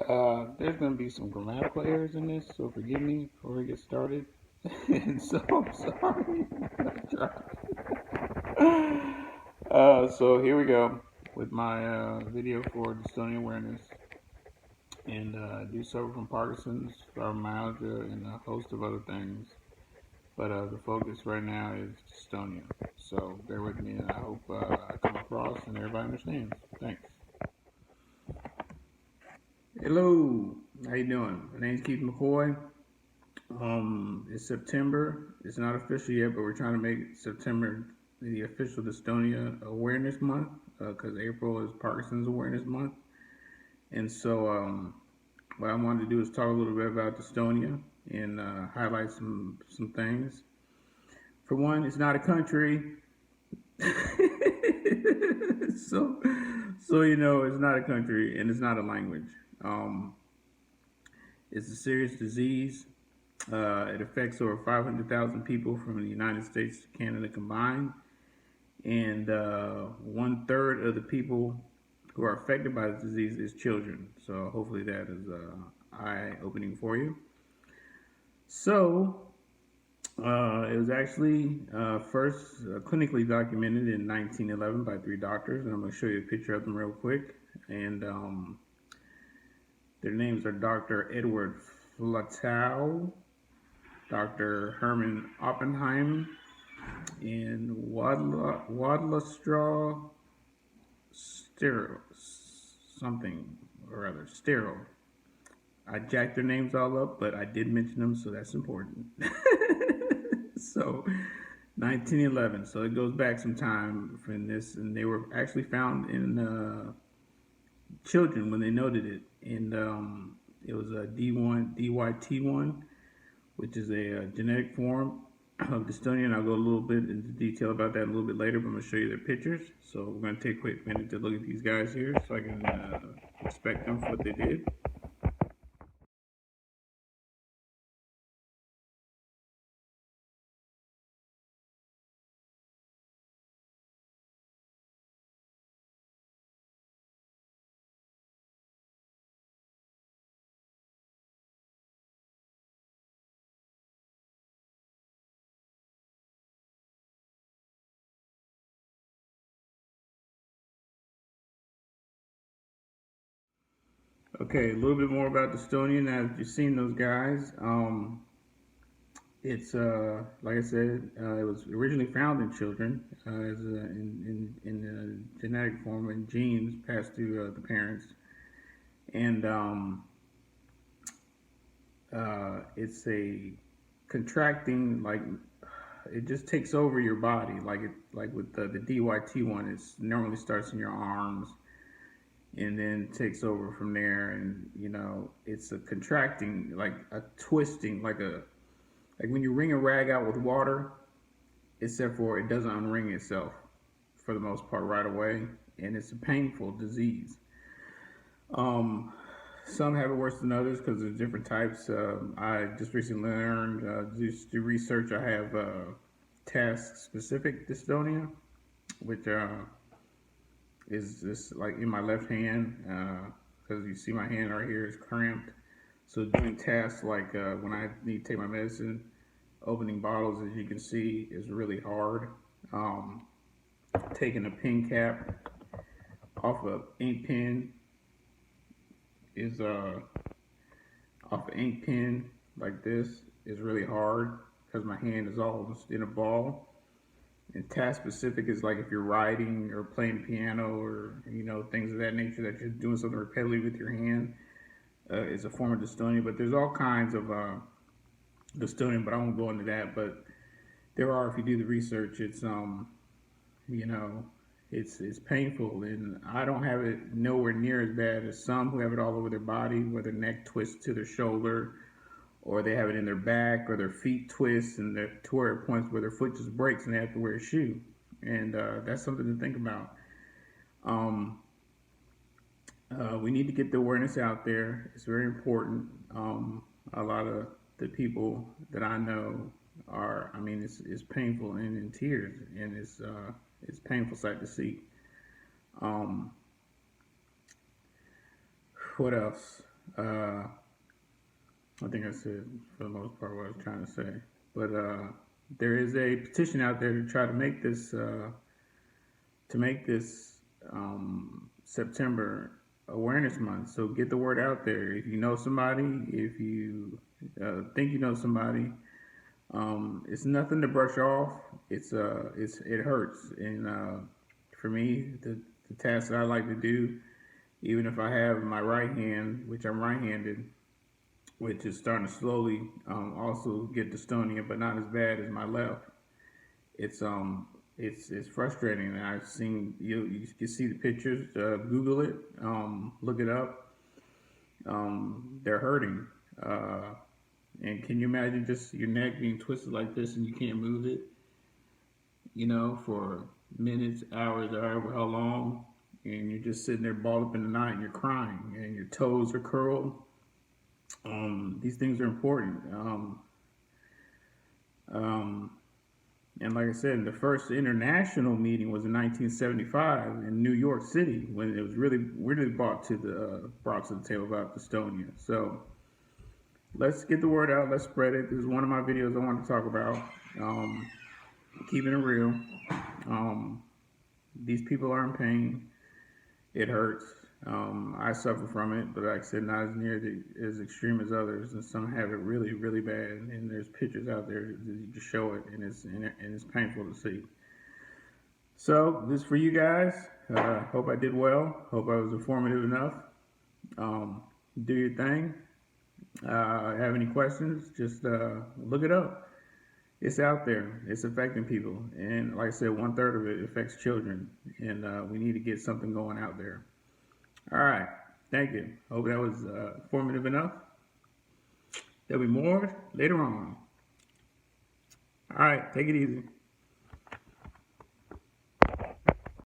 There's going to be some grammatical errors in this, so forgive me before we get started. And so I'm sorry. So here we go with my video for Dystonia Awareness. And I do suffer from Parkinson's, fibromyalgia, and a host of other things. But the focus right now is dystonia. So bear with me, and I hope I come across and everybody understands. Thanks. Hello, how you doing? My name's Keith McCoy. It's September. It's not official yet, but we're trying to make September the official Dystonia Awareness Month because April is Parkinson's Awareness Month. And so what I wanted to do is talk a little bit about dystonia and highlight some things. For one, it's not a country. so you know, it's not a country and it's not a language. It's a serious disease. It affects over 500,000 people from the United States to Canada combined, and 1/3 of the people who are affected by the disease is children. So hopefully that is eye-opening for you. So it was actually first clinically documented in 1911 by 3 doctors, and I'm going to show you a picture of them real quick. And their names are Dr. Edward Flatow, Dr. Herman Oppenheim, and Władysław Sterol. I jacked their names all up, but I did mention them, so that's important. So 1911, so it goes back some time from this, and they were actually found in children when they noted it, and it was a DYT1, which is a genetic form of dystonia, and I'll go a little bit into detail about that a little bit later, but I'm going to show you their pictures. So we're going to take a quick minute to look at these guys here so I can respect them for what they did. Okay, a little bit more about dystonia. Now that you've seen those guys, it's like I said, it was originally found in children in a genetic form, and genes passed through the parents, and it's a contracting, like it just takes over your body, like with the DYT1. It normally starts in your arms and then takes over from there, and you know, it's a contracting, like a twisting, like when you wring a rag out with water, except for it doesn't unring itself for the most part right away, and it's a painful disease. Some have it worse than others because there's different types. I just recently learned, just through research, I have task-specific dystonia, which is just like in my left hand, because you see my hand right here is cramped. So doing tasks like when I need to take my medicine, opening bottles, as you can see, is really hard. Taking a pen cap off an ink pen is off an ink pen like this is really hard because my hand is almost in a ball. And task specific is like if you're writing or playing piano or, you know, things of that nature, that you're doing something repetitively with your hand, is a form of dystonia. But there's all kinds of dystonia, but I won't go into that. But there are, if you do the research, it's you know, it's painful, and I don't have it nowhere near as bad as some who have it all over their body, where their neck twists to their shoulder, or they have it in their back, or their feet twist, and to where it points where their foot just breaks and they have to wear a shoe. And that's something to think about. We need to get the awareness out there. It's very important. A lot of the people that I know are, I mean, it's painful and in tears, and it's painful sight to see. What else? I think I said for the most part what I was trying to say. But there is a petition out there to try to make this September Awareness Month. So get the word out there. If you know somebody, if you think you know somebody, it's nothing to brush off. It hurts, and for me, the task that I like to do, even if I have my right hand, which I'm right-handed, which is starting to slowly also get dystonia, but not as bad as my left. It's it's frustrating. And I've seen you can see the pictures. Google it, look it up. They're hurting. And can you imagine just your neck being twisted like this and you can't move it? You know, for minutes, hours, or however how long, and you're just sitting there balled up in the night and you're crying and your toes are curled. These things are important. Um, and like I said, the first international meeting was in 1975 in New York City when it was really brought to the table about dystonia. So let's get the word out. Let's spread it. This is one of my videos I want to talk about. Keeping it real. Um, these people are in pain. It hurts. I suffer from it, but like I said, not as as extreme as others, and some have it really, really bad. And there's pictures out there that show it, and it's painful to see. So this is for you guys. Hope I did well. Hope I was informative enough. Do your thing. Have any questions? Just look it up. It's out there. It's affecting people, and like I said, 1/3 of it affects children, and we need to get something going out there. All right. Thank you. Hope that was informative enough. There'll be more later on. All right. Take it easy.